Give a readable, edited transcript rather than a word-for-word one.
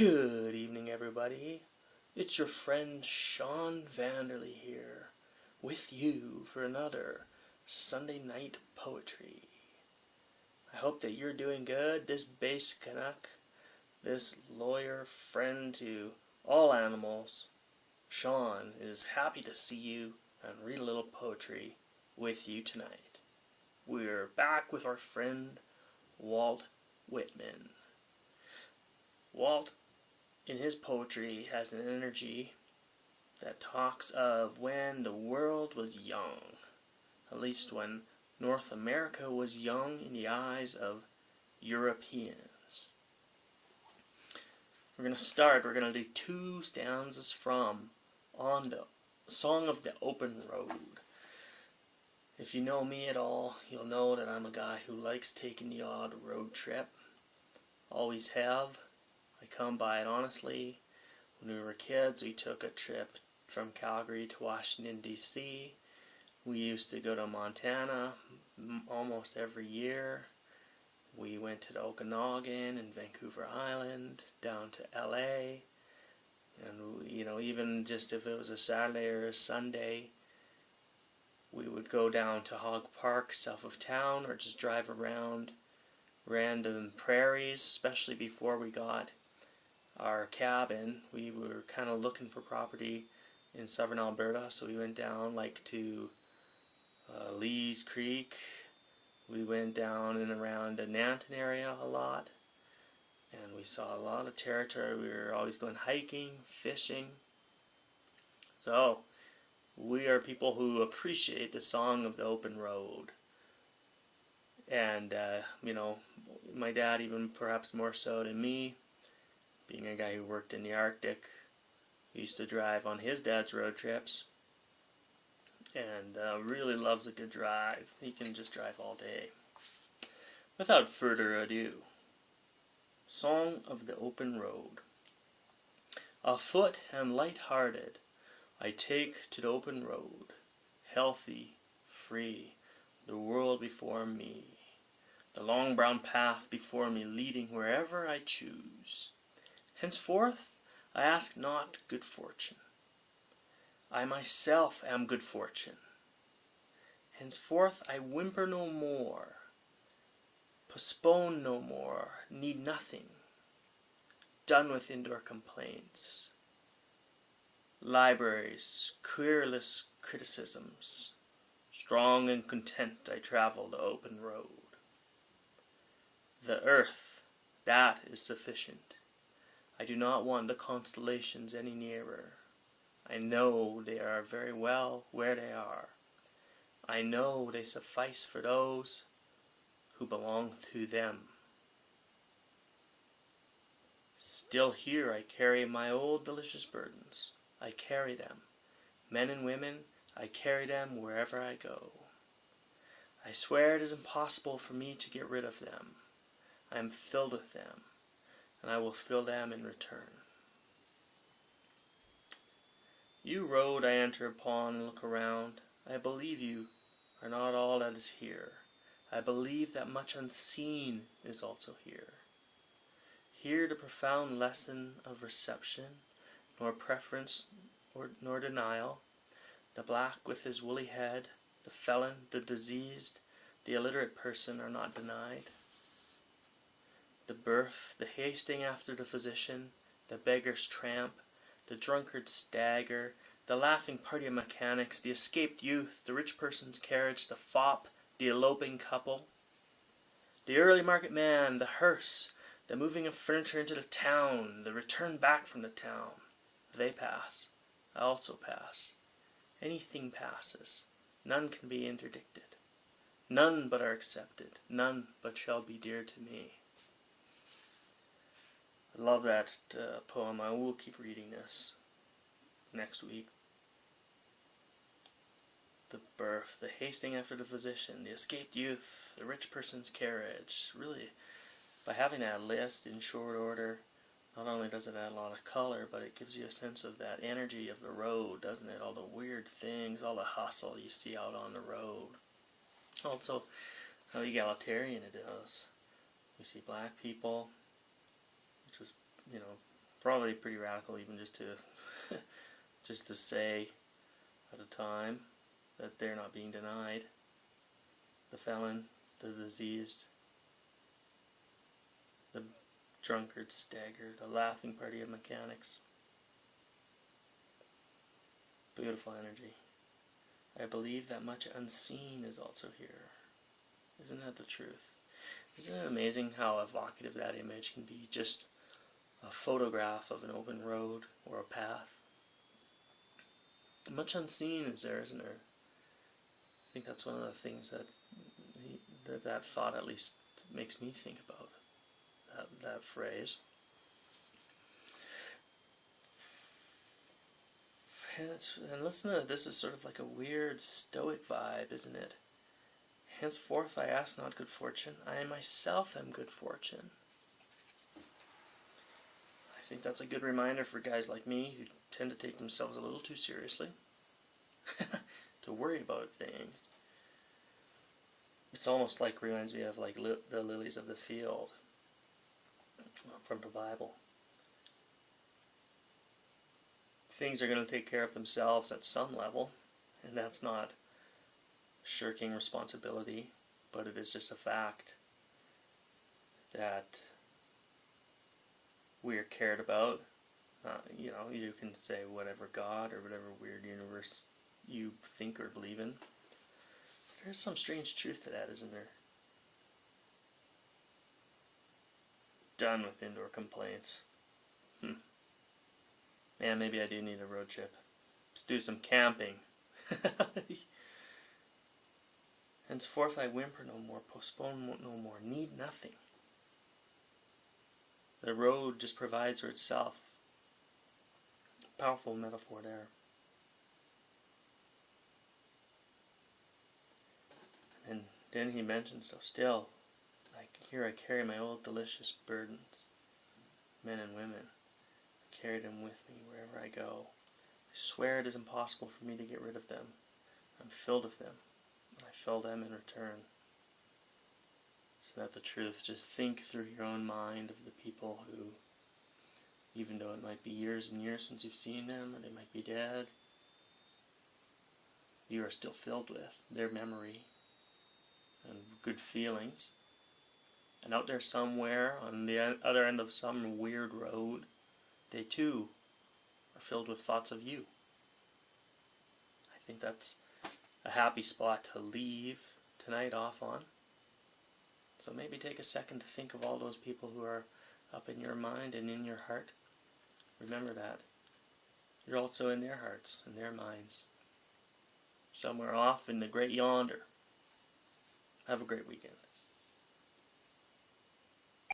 Good evening, everybody. It's your friend Sean Vanderley here, with you for another Sunday night poetry. I hope that you're doing good. This bass Canuck, this lawyer friend to all animals, Sean, is happy to see you and read a little poetry with you tonight. We're back with our friend Walt Whitman. Walt, in his poetry, has an energy that talks of when the world was young, at least when North America was young in the eyes of Europeans. We're going to do two stanzas from On the Song of the Open Road. If you know me at all, you'll know that I'm a guy who likes taking the odd road trip. Always have. I come by it honestly. When we were kids, we took a trip from Calgary to Washington, D.C. We used to go to Montana almost every year. We went to the Okanagan and Vancouver Island, down to L.A. And, even just if it was a Saturday or a Sunday, we would go down to Hog Park, south of town, or just drive around random prairies, especially before we got our cabin. We were kind of looking for property in southern Alberta, so we went down to Lee's Creek. We went down and around the Nanton area a lot, and we saw a lot of territory. We were always going hiking, fishing. So we are people who appreciate the song of the open road. And my dad even perhaps more so than me, being a guy who worked in the Arctic, used to drive on his dad's road trips, and really loves a good drive. He can just drive all day. Without further ado, Song of the Open Road. Afoot and lighthearted, I take to the open road, healthy, free, the world before me, the long brown path before me leading wherever I choose. Henceforth, I ask not good fortune. I myself am good fortune. Henceforth, I whimper no more, postpone no more, need nothing, done with indoor complaints, libraries, querulous criticisms. Strong and content, I travel the open road. The earth, that is sufficient. I do not want the constellations any nearer. I know they are very well where they are. I know they suffice for those who belong to them. Still here I carry my old delicious burdens. I carry them. Men and women, I carry them wherever I go. I swear it is impossible for me to get rid of them. I am filled with them, and I will fill them in return. You road I enter upon and look around, I believe you are not all that is here. I believe that much unseen is also here. Here the profound lesson of reception, nor preference nor denial. The black with his woolly head, the felon, the diseased, the illiterate person are not denied. The birth, the hasting after the physician, the beggar's tramp, the drunkard's stagger, the laughing party of mechanics, the escaped youth, the rich person's carriage, the fop, the eloping couple, the early market man, the hearse, the moving of furniture into the town, the return back from the town. They pass. I also pass. Anything passes. None can be interdicted. None but are accepted. None but shall be dear to me. I love that poem. I will keep reading this next week. The birth, the hasting after the physician, the escaped youth, the rich person's carriage. Really, by having that list in short order, not only does it add a lot of color, but it gives you a sense of that energy of the road, doesn't it? All the weird things, all the hustle you see out on the road. Also, how egalitarian it is. We see black people, which was, Probably pretty radical, even just to just to say at a time that they're not being denied. The felon, the diseased, the drunkard staggered, the laughing party of mechanics. Beautiful energy. I believe that much unseen is also here. Isn't that the truth? Isn't it amazing how evocative that image can be? Just a photograph of an open road or a path. Much unseen is there, isn't there? I think that's one of the things that thought at least makes me think about that phrase. And listen to this, is sort of like a weird stoic vibe, isn't it? Henceforth I ask not good fortune, I myself am good fortune. I think that's a good reminder for guys like me who tend to take themselves a little too seriously, to worry about things. It's almost like, reminds me of like the lilies of the field from the Bible. Things are going to take care of themselves at some level, and that's not shirking responsibility, but it is just a fact that we are cared about. You can say whatever God or whatever weird universe you think or believe in. There's some strange truth to that, isn't there? Done with indoor complaints. Man, maybe I do need a road trip. Let's do some camping. Henceforth I whimper no more, postpone no more, need nothing. The road just provides for itself. Powerful metaphor there. And then he mentions, so still, like, here I carry my old delicious burdens, men and women. I carry them with me wherever I go. I swear it is impossible for me to get rid of them. I'm filled with them. I fill them in return. Isn't that the truth? Just think through your own mind of the people who, even though it might be years and years since you've seen them, or they might be dead, you are still filled with their memory and good feelings. And out there somewhere, on the other end of some weird road, they too are filled with thoughts of you. I think that's a happy spot to leave tonight off on. So maybe take a second to think of all those people who are up in your mind and in your heart. Remember that. You're also in their hearts and their minds. Somewhere off in the great yonder. Have a great weekend.